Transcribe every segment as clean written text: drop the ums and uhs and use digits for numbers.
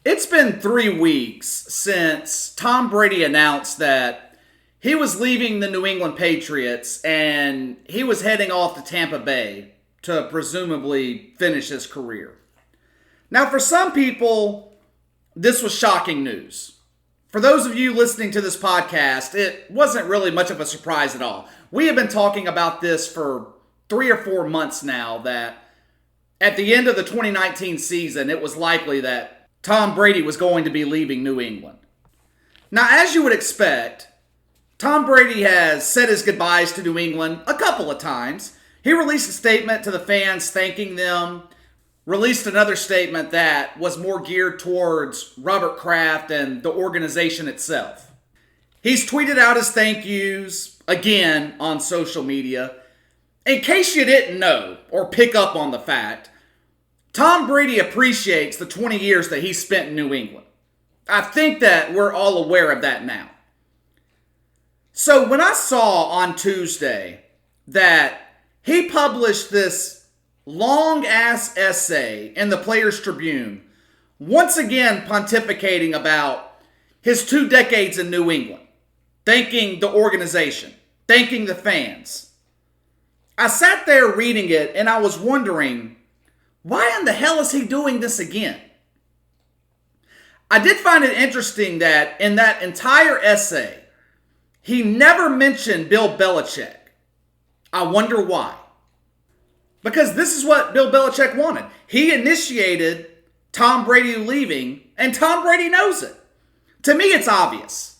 It's been 3 weeks since Tom Brady announced that he was leaving the New England Patriots and he was heading off to Tampa Bay to presumably finish his career. Now, for some people, this was shocking news. For those of you listening to this podcast, it wasn't really much of a surprise at all. We have been talking about this for 3 or 4 months now, that at the end of the 2019 season, it was likely that Tom Brady was going to be leaving New England. Now, as you would expect, Tom Brady has said his goodbyes to New England a couple of times. He released a statement to the fans thanking them, released another statement that was more geared towards Robert Kraft and the organization itself. He's tweeted out his thank yous, again, on social media. In case you didn't know or pick up on the fact, Tom Brady appreciates the 20 years that he spent in New England. I think that we're all aware of that now. So when I saw on Tuesday that he published this long-ass essay in the Players Tribune, once again pontificating about his 2 decades in New England, thanking the organization, thanking the fans, I sat there reading it and I was wondering, why in the hell is he doing this again? I did find it interesting that in that entire essay, he never mentioned Bill Belichick. I wonder why. Because this is what Bill Belichick wanted. He initiated Tom Brady leaving, and Tom Brady knows it. To me, it's obvious.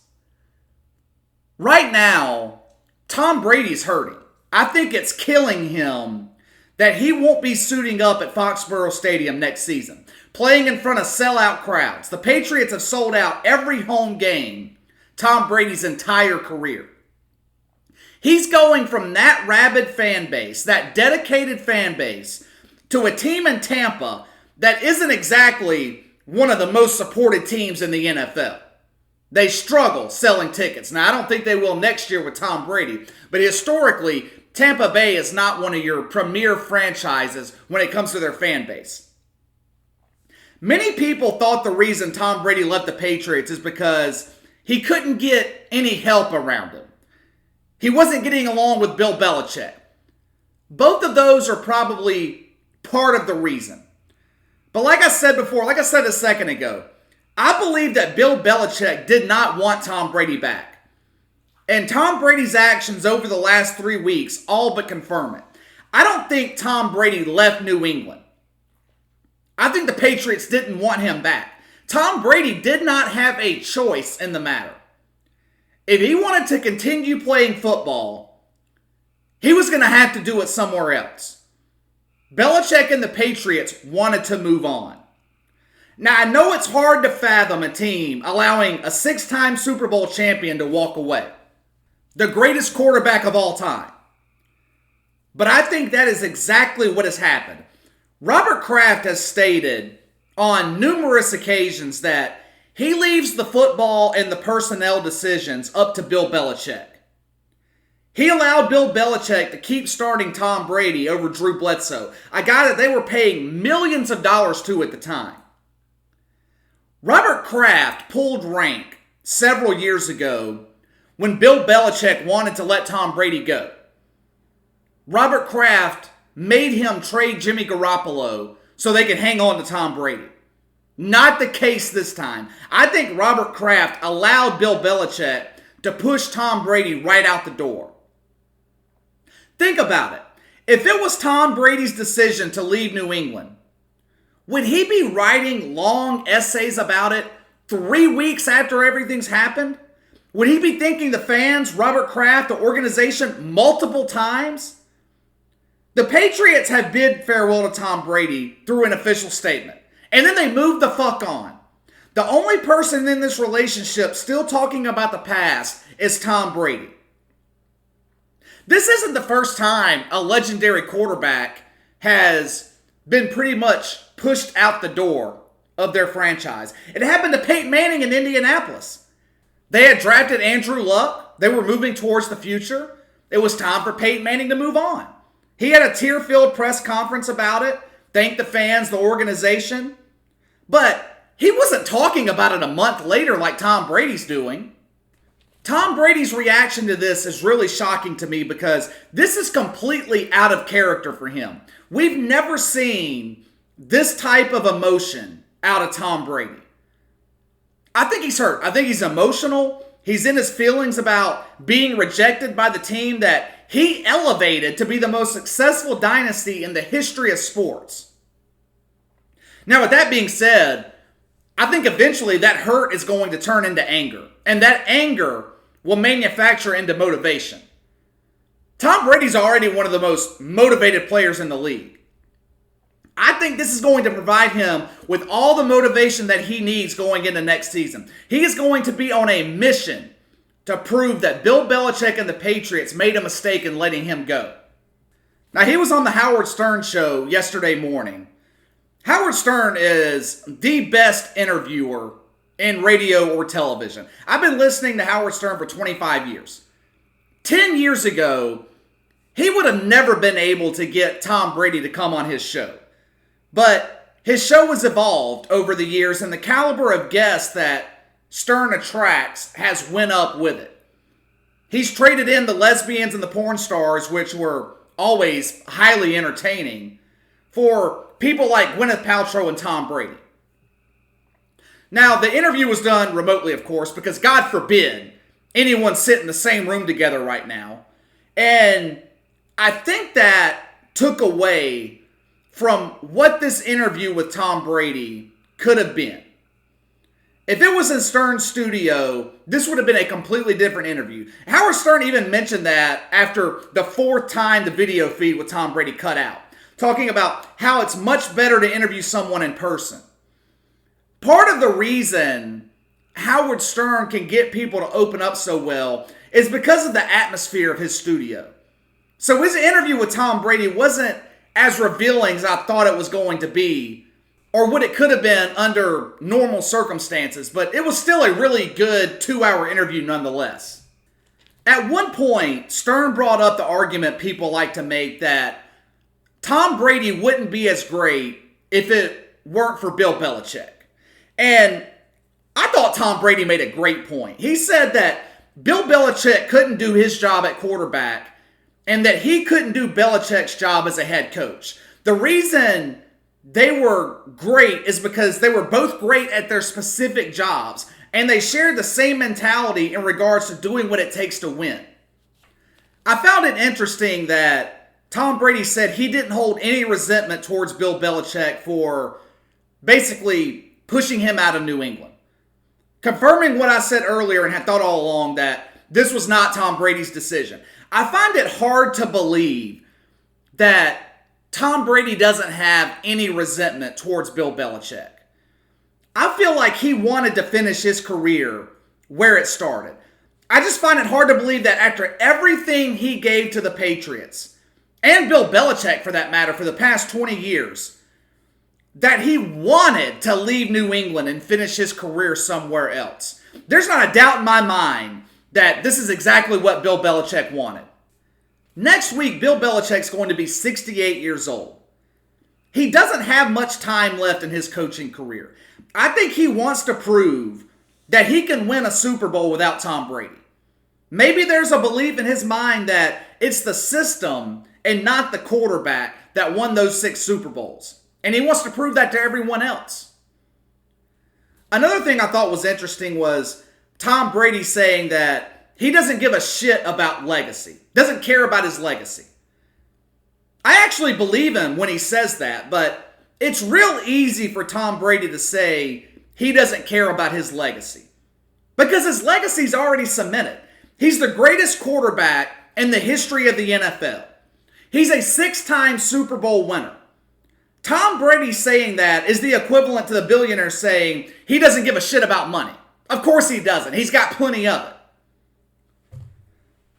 Right now, Tom Brady's hurting. I think it's killing him that he won't be suiting up at Foxborough Stadium next season, playing in front of sellout crowds. The Patriots have sold out every home game Tom Brady's entire career. He's going from that rabid fan base, that dedicated fan base, to a team in Tampa that isn't exactly one of the most supported teams in the NFL. They struggle selling tickets. Now, I don't think they will next year with Tom Brady, but historically, Tampa Bay is not one of your premier franchises when it comes to their fan base. Many people thought the reason Tom Brady left the Patriots is because he couldn't get any help around him. He wasn't getting along with Bill Belichick. Both of those are probably part of the reason. But like I said before, like I said a second ago, I believe that Bill Belichick did not want Tom Brady back. And Tom Brady's actions over the last 3 weeks all but confirm it. I don't think Tom Brady left New England. I think the Patriots didn't want him back. Tom Brady did not have a choice in the matter. If he wanted to continue playing football, he was going to have to do it somewhere else. Belichick and the Patriots wanted to move on. Now, I know it's hard to fathom a team allowing a 6-time Super Bowl champion to walk away. The greatest quarterback of all time. But I think that is exactly what has happened. Robert Kraft has stated on numerous occasions that he leaves the football and the personnel decisions up to Bill Belichick. He allowed Bill Belichick to keep starting Tom Brady over Drew Bledsoe, a guy that they were paying millions of dollars to at the time. Robert Kraft pulled rank several years ago when Bill Belichick wanted to let Tom Brady go. Robert Kraft made him trade Jimmy Garoppolo so they could hang on to Tom Brady. Not the case this time. I think Robert Kraft allowed Bill Belichick to push Tom Brady right out the door. Think about it. If it was Tom Brady's decision to leave New England, would he be writing long essays about it 3 weeks after everything's happened? Would he be thanking the fans, Robert Kraft, the organization multiple times? The Patriots have bid farewell to Tom Brady through an official statement. And then they moved the fuck on. The only person in this relationship still talking about the past is Tom Brady. This isn't the first time a legendary quarterback has been pretty much pushed out the door of their franchise. It happened to Peyton Manning in Indianapolis. They had drafted Andrew Luck. They were moving towards the future. It was time for Peyton Manning to move on. He had a tear-filled press conference about it, thanked the fans, the organization. But he wasn't talking about it a month later like Tom Brady's doing. Tom Brady's reaction to this is really shocking to me because this is completely out of character for him. We've never seen this type of emotion out of Tom Brady. I think he's hurt. I think he's emotional. He's in his feelings about being rejected by the team that he elevated to be the most successful dynasty in the history of sports. Now, with that being said, I think eventually that hurt is going to turn into anger. And that anger will manufacture into motivation. Tom Brady's already one of the most motivated players in the league. I think this is going to provide him with all the motivation that he needs going into next season. He is going to be on a mission to prove that Bill Belichick and the Patriots made a mistake in letting him go. Now, he was on the Howard Stern show yesterday morning. Howard Stern is the best interviewer in radio or television. I've been listening to Howard Stern for 25 years. 10 years ago, he would have never been able to get Tom Brady to come on his show. But his show has evolved over the years, and the caliber of guests that Stern attracts has went up with it. He's traded in the lesbians and the porn stars, which were always highly entertaining, for people like Gwyneth Paltrow and Tom Brady. Now, the interview was done remotely, of course, because God forbid anyone sit in the same room together right now. And I think that took away from what this interview with Tom Brady could have been. If it was in Stern's studio, this would have been a completely different interview. Howard Stern even mentioned that after the fourth time the video feed with Tom Brady cut out, talking about how it's much better to interview someone in person. Part of the reason Howard Stern can get people to open up so well is because of the atmosphere of his studio. So his interview with Tom Brady wasn't as revealing as I thought it was going to be, or what it could have been under normal circumstances, but it was still a really good 2-hour interview nonetheless. At one point, Stern brought up the argument people like to make that Tom Brady wouldn't be as great if it weren't for Bill Belichick. And I thought Tom Brady made a great point. He said that Bill Belichick couldn't do his job at quarterback and that he couldn't do Belichick's job as a head coach. The reason they were great is because they were both great at their specific jobs and they shared the same mentality in regards to doing what it takes to win. I found it interesting that Tom Brady said he didn't hold any resentment towards Bill Belichick for basically pushing him out of New England. Confirming what I said earlier and had thought all along that this was not Tom Brady's decision. I find it hard to believe that Tom Brady doesn't have any resentment towards Bill Belichick. I feel like he wanted to finish his career where it started. I just find it hard to believe that after everything he gave to the Patriots, and Bill Belichick for that matter, for the past 20 years, that he wanted to leave New England and finish his career somewhere else. There's not a doubt in my mind that this is exactly what Bill Belichick wanted. Next week, Bill Belichick's going to be 68 years old. He doesn't have much time left in his coaching career. I think he wants to prove that he can win a Super Bowl without Tom Brady. Maybe there's a belief in his mind that it's the system and not the quarterback that won those 6 Super Bowls. And he wants to prove that to everyone else. Another thing I thought was interesting was Tom Brady saying that he doesn't give a shit about legacy. Doesn't care about his legacy. I actually believe him when he says that, but it's real easy for Tom Brady to say he doesn't care about his legacy. Because his legacy's already cemented. He's the greatest quarterback in the history of the NFL. He's a 6-time Super Bowl winner. Tom Brady saying that is the equivalent to the billionaire saying he doesn't give a shit about money. Of course he doesn't. He's got plenty of it.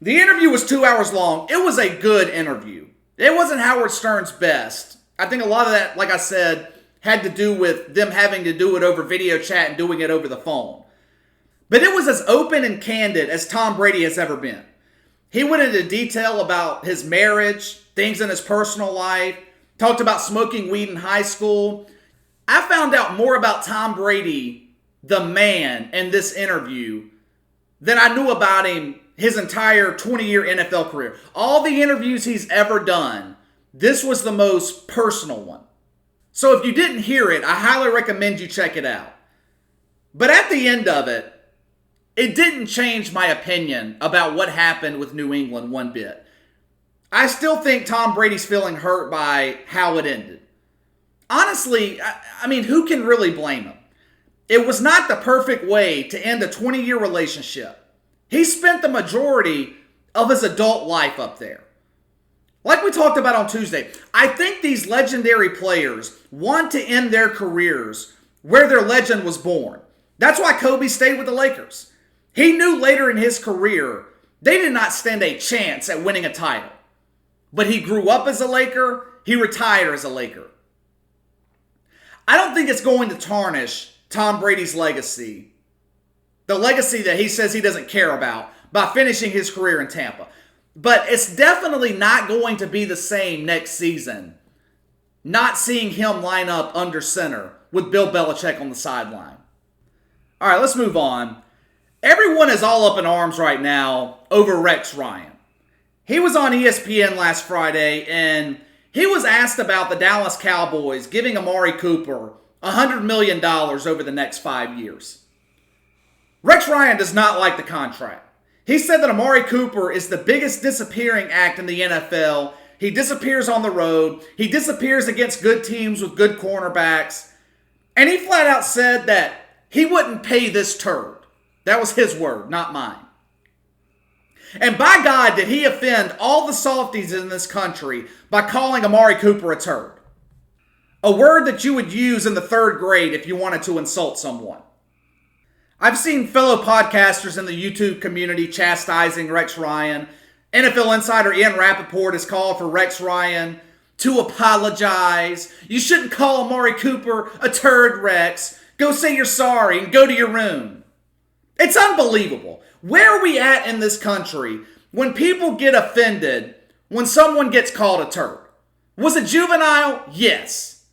The interview was 2 hours long. It was a good interview. It wasn't Howard Stern's best. I think a lot of that, like I said, had to do with them having to do it over video chat and doing it over the phone. But it was as open and candid as Tom Brady has ever been. He went into detail about his marriage, things in his personal life, talked about smoking weed in high school. I found out more about Tom Brady the man in this interview than I knew about him his entire 20-year NFL career. All the interviews he's ever done, this was the most personal one. So if you didn't hear it, I highly recommend you check it out. But at the end of it, it didn't change my opinion about what happened with New England one bit. I still think Tom Brady's feeling hurt by how it ended. Honestly, I mean, who can really blame him? It was not the perfect way to end a 20-year relationship. He spent the majority of his adult life up there. Like we talked about on Tuesday, I think these legendary players want to end their careers where their legend was born. That's why Kobe stayed with the Lakers. He knew later in his career they did not stand a chance at winning a title. But he grew up as a Laker, he retired as a Laker. I don't think it's going to tarnish Tom Brady's legacy, the legacy that he says he doesn't care about, by finishing his career in Tampa. But it's definitely not going to be the same next season, not seeing him line up under center with Bill Belichick on the sideline. All right, let's move on. Everyone is all up in arms right now over Rex Ryan. He was on ESPN last Friday, and he was asked about the Dallas Cowboys giving Amari Cooper $100 million over the next 5 years. Rex Ryan does not like the contract. He said that Amari Cooper is the biggest disappearing act in the NFL. He disappears on the road. He disappears against good teams with good cornerbacks. And he flat out said that he wouldn't pay this turd. That was his word, not mine. And by God, did he offend all the softies in this country by calling Amari Cooper a turd. A word that you would use in the 3rd grade if you wanted to insult someone. I've seen fellow podcasters in the YouTube community chastising Rex Ryan. NFL insider Ian Rappaport has called for Rex Ryan to apologize. You shouldn't call Amari Cooper a turd, Rex. Go say you're sorry and go to your room. It's unbelievable. Where are we at in this country when people get offended when someone gets called a turd? Was it juvenile? Yes.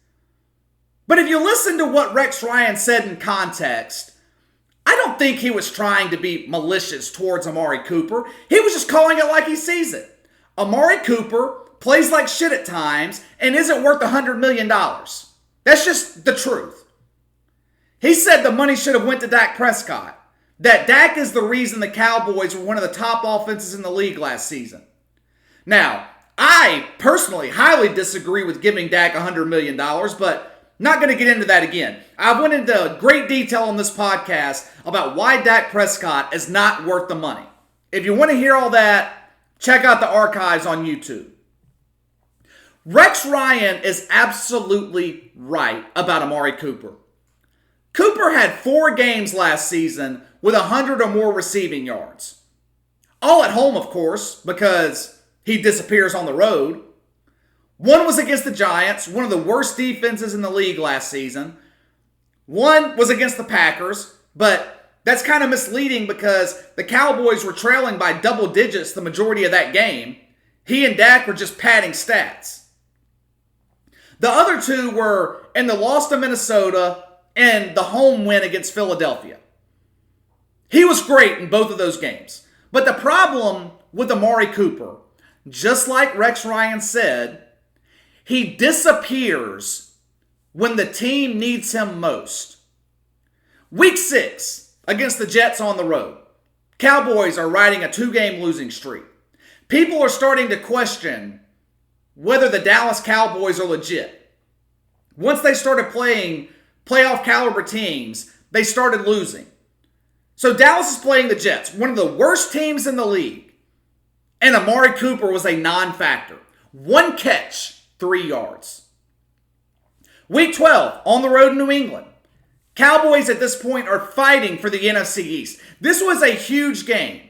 But if you listen to what Rex Ryan said in context, I don't think he was trying to be malicious towards Amari Cooper. He was just calling it like he sees it. Amari Cooper plays like shit at times and isn't worth $100 million. That's just the truth. He said the money should have went to Dak Prescott. That Dak is the reason the Cowboys were one of the top offenses in the league last season. Now, I personally highly disagree with giving Dak $100 million, but not going to get into that again. I went into great detail on this podcast about why Dak Prescott is not worth the money. If you want to hear all that, check out the archives on YouTube. Rex Ryan is absolutely right about Amari Cooper. Cooper had 4 games last season with 100 or more receiving yards. All at home, of course, because he disappears on the road. One was against the Giants, one of the worst defenses in the league last season. One was against the Packers, but that's kind of misleading because the Cowboys were trailing by double digits the majority of that game. He and Dak were just padding stats. The other 2 were in the loss to Minnesota and the home win against Philadelphia. He was great in both of those games. But the problem with Amari Cooper, just like Rex Ryan said, he disappears when the team needs him most. Week 6 against the Jets on the road. Cowboys are riding a 2-game losing streak. People are starting to question whether the Dallas Cowboys are legit. Once they started playing playoff caliber teams, they started losing. So Dallas is playing the Jets, one of the worst teams in the league. And Amari Cooper was a non-factor. 1 catch, 3 yards. Week 12, on the road in New England. Cowboys at this point are fighting for the NFC East. This was a huge game.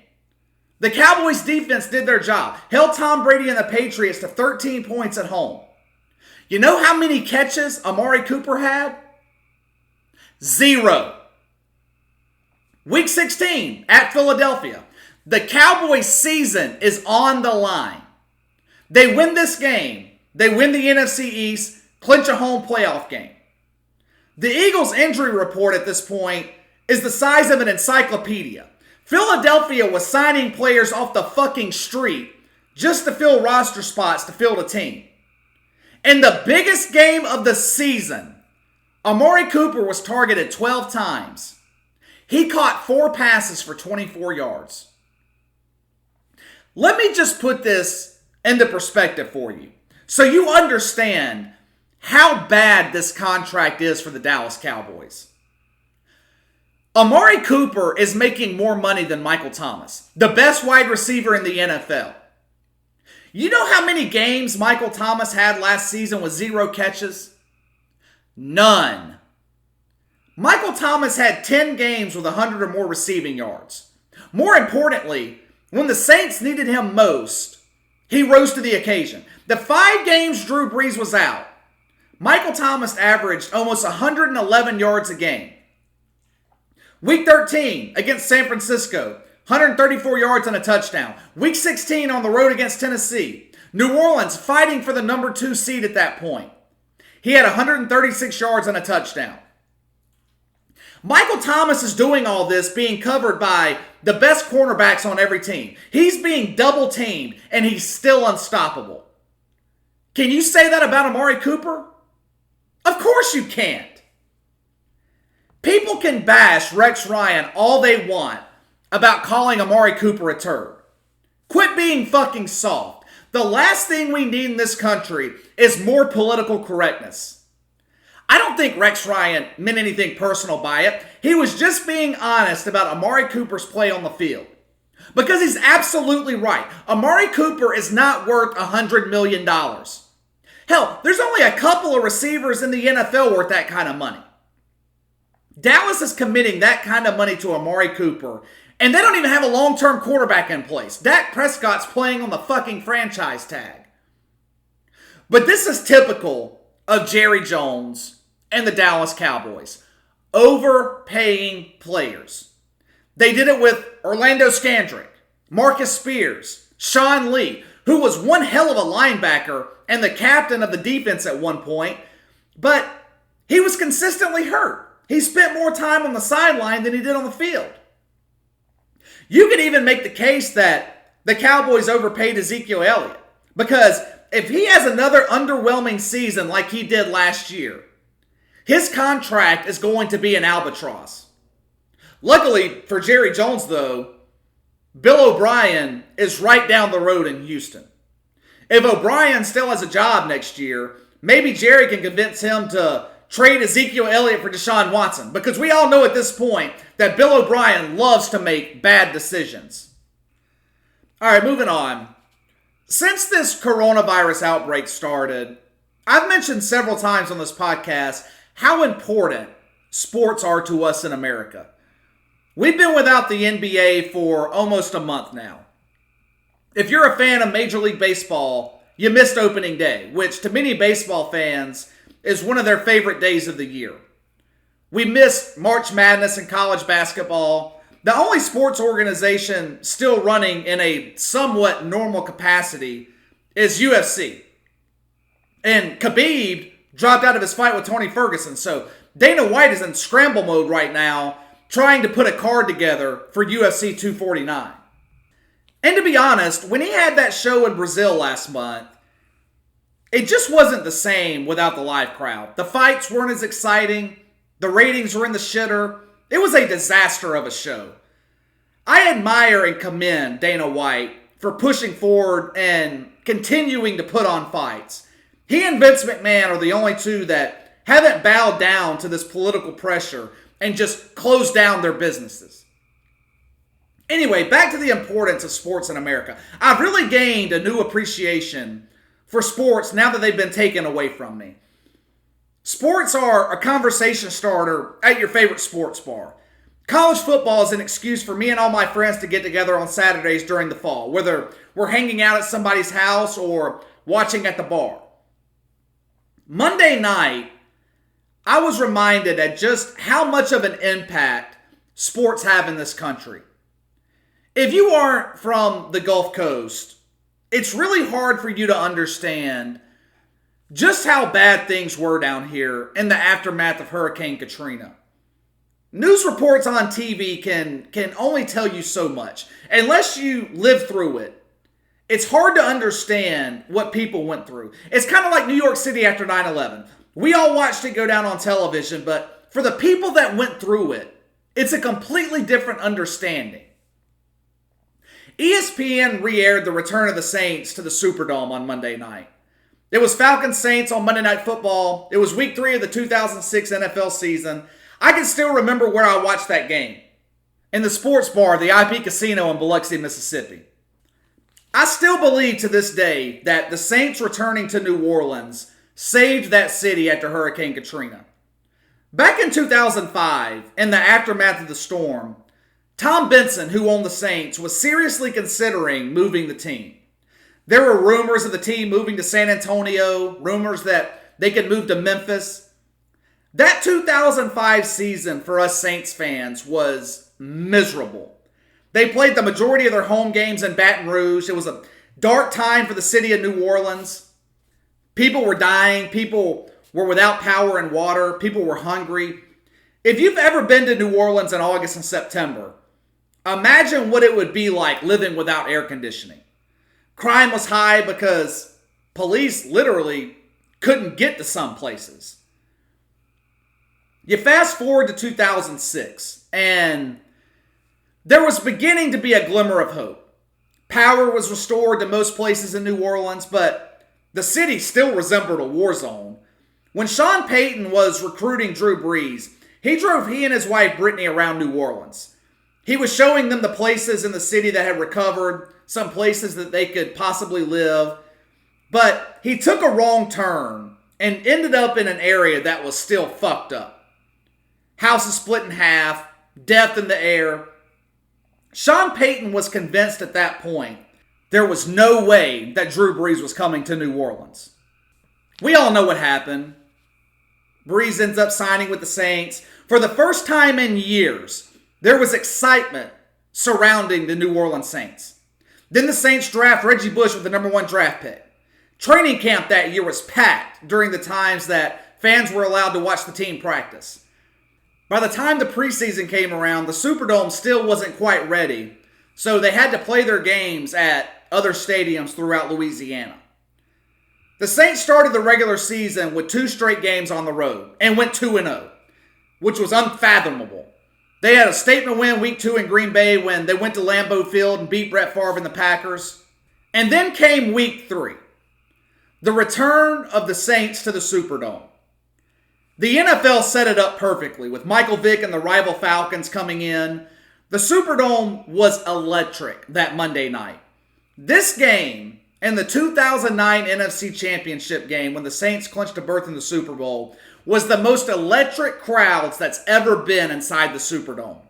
The Cowboys defense did their job. Held Tom Brady and the Patriots to 13 points at home. You know how many catches Amari Cooper had? 0. Week 16 at Philadelphia. The Cowboys' season is on the line. They win this game. They win the NFC East, clinch a home playoff game. The Eagles' injury report at this point is the size of an encyclopedia. Philadelphia was signing players off the fucking street just to fill roster spots to field a team. In the biggest game of the season, Amari Cooper was targeted 12 times. He caught 4 passes for 24 yards. Let me just put this into perspective for you so you understand how bad this contract is for the Dallas Cowboys. Amari Cooper is making more money than Michael Thomas, the best wide receiver in the NFL. You know how many games Michael Thomas had last season with 0 catches? None. Michael Thomas had 10 games with 100 or more receiving yards. More importantly, when the Saints needed him most, he rose to the occasion. The 5 games Drew Brees was out, Michael Thomas averaged almost 111 yards a game. Week 13 against San Francisco, 134 yards and a touchdown. Week 16 on the road against Tennessee. New Orleans fighting for the number 2 seed at that point. He had 136 yards and a touchdown. Michael Thomas is doing all this being covered by the best cornerbacks on every team. He's being double teamed and he's still unstoppable. Can you say that about Amari Cooper? Of course you can't. People can bash Rex Ryan all they want about calling Amari Cooper a turd. Quit being fucking soft. The last thing we need in this country is more political correctness. I don't think Rex Ryan meant anything personal by it. He was just being honest about Amari Cooper's play on the field. Because he's absolutely right. Amari Cooper is not worth $100 million. Hell, there's only a couple of receivers in the NFL worth that kind of money. Dallas is committing that kind of money to Amari Cooper, and they don't even have a long-term quarterback in place. Dak Prescott's playing on the fucking franchise tag. But this is typical of Jerry Jones and the Dallas Cowboys. Overpaying players. They did it with Orlando Scandrick, Marcus Spears, Sean Lee, who was one hell of a linebacker and the captain of the defense at one point, but he was consistently hurt. He spent more time on the sideline than he did on the field. You could even make the case that the Cowboys overpaid Ezekiel Elliott, because if he has another underwhelming season like he did last year, his contract is going to be an albatross. Luckily for Jerry Jones, though, Bill O'Brien is right down the road in Houston. If O'Brien still has a job next year, maybe Jerry can convince him to trade Ezekiel Elliott for Deshaun Watson, because we all know at this point that Bill O'Brien loves to make bad decisions. All right, moving on. Since this coronavirus outbreak started, I've mentioned several times on this podcast how important sports are to us in America. We've been without the NBA for almost a month now. If you're a fan of Major League Baseball, you missed opening day, which to many baseball fans is one of their favorite days of the year. We missed March Madness in college basketball. The only sports organization still running in a somewhat normal capacity is UFC. And Khabib dropped out of his fight with Tony Ferguson, so Dana White is in scramble mode right now, trying to put a card together for UFC 249. And to be honest, when he had that show in Brazil last month, it just wasn't the same without the live crowd. The fights weren't as exciting. The ratings were in the shitter. It was a disaster of a show. I admire and commend Dana White for pushing forward and continuing to put on fights. He and Vince McMahon are the only two that haven't bowed down to this political pressure and just closed down their businesses. Anyway, back to the importance of sports in America. I've really gained a new appreciation for sports now that they've been taken away from me. Sports are a conversation starter at your favorite sports bar. College football is an excuse for me and all my friends to get together on Saturdays during the fall, whether we're hanging out at somebody's house or watching at the bar. Monday night, I was reminded at just how much of an impact sports have in this country. If you aren't from the Gulf Coast, it's really hard for you to understand just how bad things were down here in the aftermath of Hurricane Katrina. News reports on TV can only tell you so much. Unless you live through it, it's hard to understand what people went through. It's kind of like New York City after 9/11. We all watched it go down on television, but for the people that went through it, it's a completely different understanding. ESPN re-aired the return of the Saints to the Superdome on Monday night. It was Falcons Saints on Monday Night Football. It was week 3 of the 2006 NFL season. I can still remember where I watched that game. In the sports bar, the IP Casino in Biloxi, Mississippi. I still believe to this day that the Saints returning to New Orleans saved that city after Hurricane Katrina. Back in 2005, in the aftermath of the storm, Tom Benson, who owned the Saints, was seriously considering moving the team. There were rumors of the team moving to San Antonio, rumors that they could move to Memphis. That 2005 season for us Saints fans was miserable. They played the majority of their home games in Baton Rouge. It was a dark time for the city of New Orleans. People were dying. People were without power and water. People were hungry. If you've ever been to New Orleans in August and September, imagine what it would be like living without air conditioning. Crime was high because police literally couldn't get to some places. You fast forward to 2006, and there was beginning to be a glimmer of hope. Power was restored to most places in New Orleans, but the city still resembled a war zone. When Sean Payton was recruiting Drew Brees, he drove he and his wife Brittany around New Orleans. He was showing them the places in the city that had recovered, some places that they could possibly live. But he took a wrong turn and ended up in an area that was still fucked up. Houses split in half, death in the air. Sean Payton was convinced at that point there was no way that Drew Brees was coming to New Orleans. We all know what happened. Brees ends up signing with the Saints. For the first time in years, there was excitement surrounding the New Orleans Saints. Then the Saints draft Reggie Bush with the number 1 draft pick. Training camp that year was packed during the times that fans were allowed to watch the team practice. By the time the preseason came around, the Superdome still wasn't quite ready, so they had to play their games at other stadiums throughout Louisiana. The Saints started the regular season with 2 straight games on the road and went 2-0, which was unfathomable. They had a statement win week 2 in Green Bay when they went to Lambeau Field and beat Brett Favre and the Packers. And then came week 3, the return of the Saints to the Superdome. The NFL set it up perfectly with Michael Vick and the rival Falcons coming in. The Superdome was electric that Monday night. This game and the 2009 NFC Championship game when the Saints clinched a berth in the Super Bowl was the most electric crowds that's ever been inside the Superdome.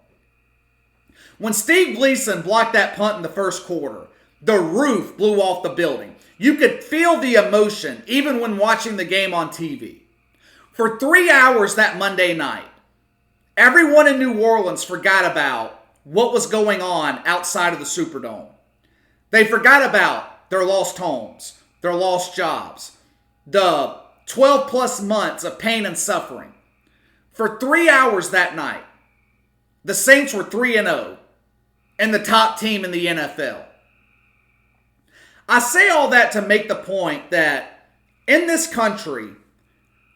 When Steve Gleason blocked that punt in the first quarter, the roof blew off the building. You could feel the emotion even when watching the game on TV. For 3 hours that Monday night, everyone in New Orleans forgot about what was going on outside of the Superdome. They forgot about their lost homes, their lost jobs, the 12 plus months of pain and suffering. For 3 hours that night, the Saints were 3-0 and the top team in the NFL. I say all that to make the point that in this country,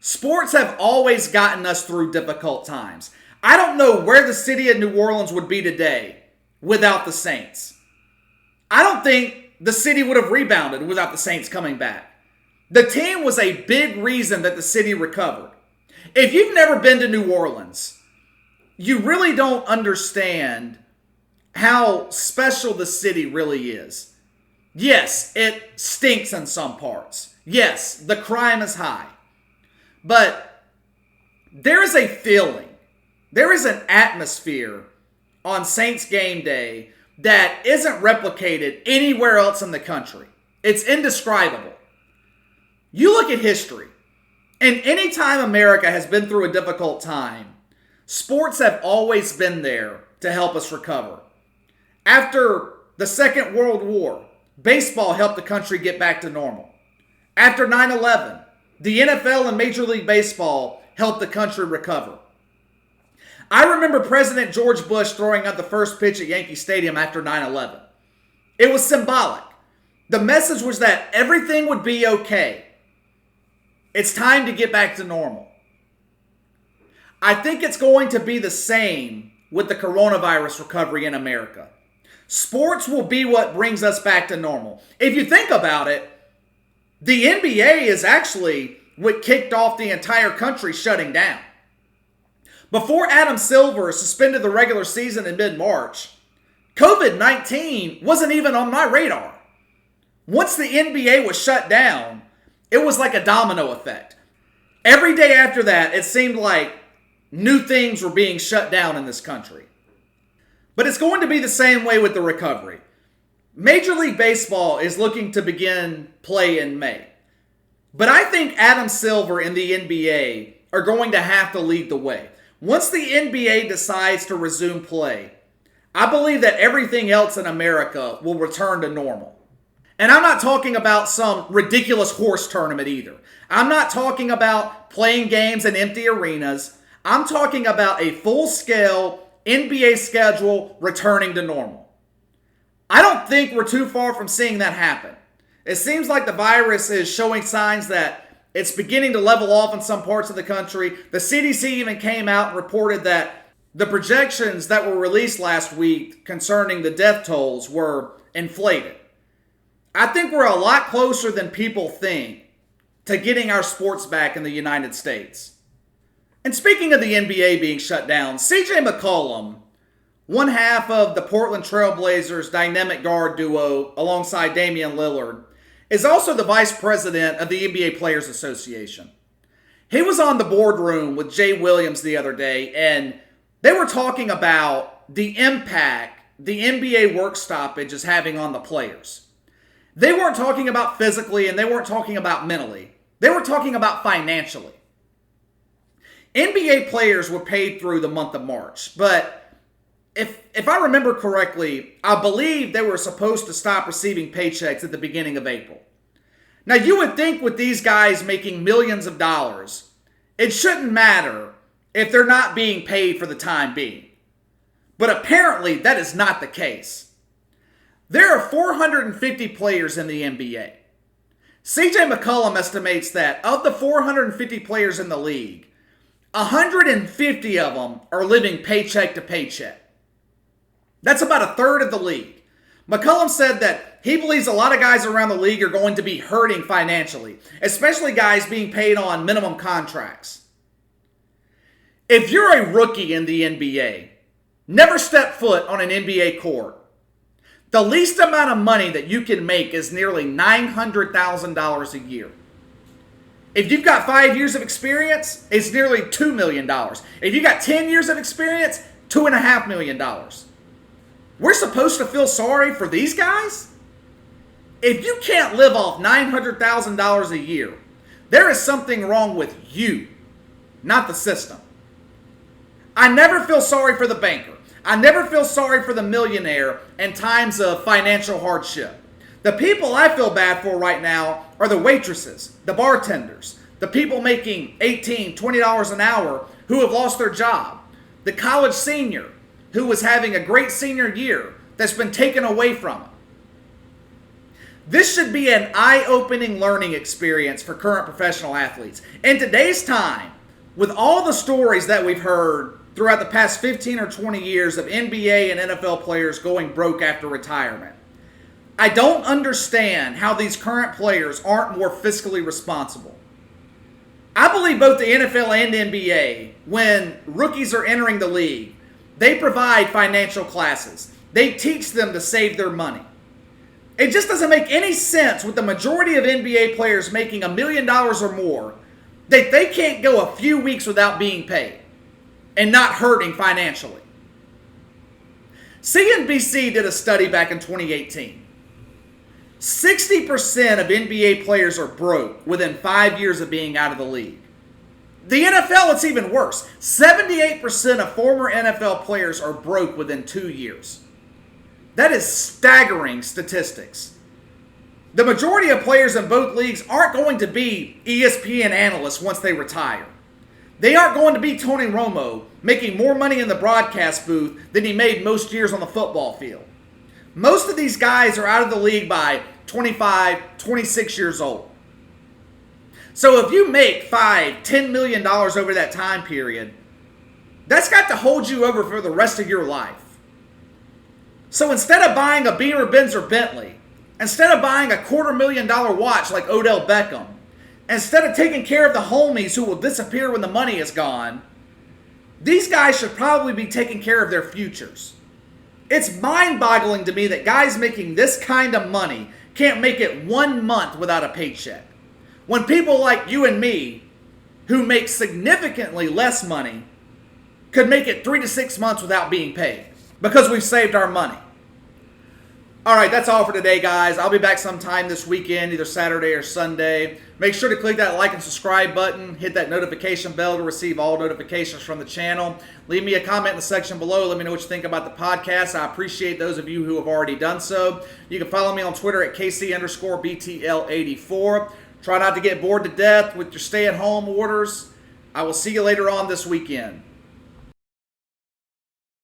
sports have always gotten us through difficult times. I don't know where the city of New Orleans would be today without the Saints. I don't think the city would have rebounded without the Saints coming back. The team was a big reason that the city recovered. If you've never been to New Orleans, you really don't understand how special the city really is. Yes, it stinks in some parts. Yes, the crime is high. But there is a feeling, there is an atmosphere on Saints game day that isn't replicated anywhere else in the country. It's indescribable. You look at history, and anytime America has been through a difficult time, sports have always been there to help us recover. After the Second World War, baseball helped the country get back to normal. After 9/11, the NFL and Major League Baseball helped the country recover. I remember President George Bush throwing out the first pitch at Yankee Stadium after 9/11. It was symbolic. The message was that everything would be okay. It's time to get back to normal. I think it's going to be the same with the coronavirus recovery in America. Sports will be what brings us back to normal. If you think about it, the NBA is actually what kicked off the entire country shutting down. Before Adam Silver suspended the regular season in mid-March, COVID-19 wasn't even on my radar. Once the NBA was shut down, it was like a domino effect. Every day after that, it seemed like new things were being shut down in this country. But it's going to be the same way with the recovery. Major League Baseball is looking to begin play in May. But I think Adam Silver and the NBA are going to have to lead the way. Once the NBA decides to resume play, I believe that everything else in America will return to normal. And I'm not talking about some ridiculous horse tournament either. I'm not talking about playing games in empty arenas. I'm talking about a full-scale NBA schedule returning to normal. I don't think we're too far from seeing that happen. It seems like the virus is showing signs that it's beginning to level off in some parts of the country. The CDC even came out and reported that the projections that were released last week concerning the death tolls were inflated. I think we're a lot closer than people think to getting our sports back in the United States. And speaking of the NBA being shut down, CJ McCollum, one half of the Portland Trail Blazers dynamic guard duo alongside Damian Lillard, is also the vice president of the NBA Players Association. He was on the boardroom with Jay Williams the other day, and they were talking about the impact the NBA work stoppage is having on the players. They weren't talking about physically, and they weren't talking about mentally. They were talking about financially. NBA players were paid through the month of March, but if I remember correctly, I believe they were supposed to stop receiving paychecks at the beginning of April. Now, you would think with these guys making millions of dollars, it shouldn't matter if they're not being paid for the time being. But apparently, that is not the case. There are 450 players in the NBA. CJ McCollum estimates that of the 450 players in the league, 150 of them are living paycheck to paycheck. That's about a third of the league. McCollum said that he believes a lot of guys around the league are going to be hurting financially, especially guys being paid on minimum contracts. If you're a rookie in the NBA, never step foot on an NBA court. The least amount of money that you can make is nearly $900,000 a year. If you've got 5 years of experience, it's nearly $2 million. If you've got 10 years of experience, $2.5 million. We're supposed to feel sorry for these guys? If you can't live off $900,000 a year, there is something wrong with you, not the system. I never feel sorry for the banker. I never feel sorry for the millionaire in times of financial hardship. The people I feel bad for right now are the waitresses, the bartenders, the people making $18, $20 an hour who have lost their job, the college senior who was having a great senior year that's been taken away from him. This should be an eye-opening learning experience for current professional athletes. In today's time, with all the stories that we've heard throughout the past 15 or 20 years of NBA and NFL players going broke after retirement, I don't understand how these current players aren't more fiscally responsible. I believe both the NFL and NBA, when rookies are entering the league, they provide financial classes. They teach them to save their money. It just doesn't make any sense with the majority of NBA players making $1 million or more that they can't go a few weeks without being paid and not hurting financially. CNBC did a study back in 2018. 60% of NBA players are broke within 5 years of being out of the league. The NFL, it's even worse. 78% of former NFL players are broke within 2 years. That is staggering statistics. The majority of players in both leagues aren't going to be ESPN analysts once they retire. They aren't going to be Tony Romo making more money in the broadcast booth than he made most years on the football field. Most of these guys are out of the league by 25, 26 years old. So if you make $5, $10 million over that time period, that's got to hold you over for the rest of your life. So instead of buying a Beamer, Benz, or Bentley, instead of buying a $250,000 watch like Odell Beckham, instead of taking care of the homies who will disappear when the money is gone, these guys should probably be taking care of their futures. It's mind-boggling to me that guys making this kind of money can't make it 1 month without a paycheck. When people like you and me, who make significantly less money, could make it 3 to 6 months without being paid because we've saved our money. All right, that's all for today, guys. I'll be back sometime this weekend, either Saturday or Sunday. Make sure to click that like and subscribe button. Hit that notification bell to receive all notifications from the channel. Leave me a comment in the section below. Let me know what you think about the podcast. I appreciate those of you who have already done so. You can follow me on Twitter at KC_BTL84. Try not to get bored to death with your stay-at-home orders. I will see you later on this weekend.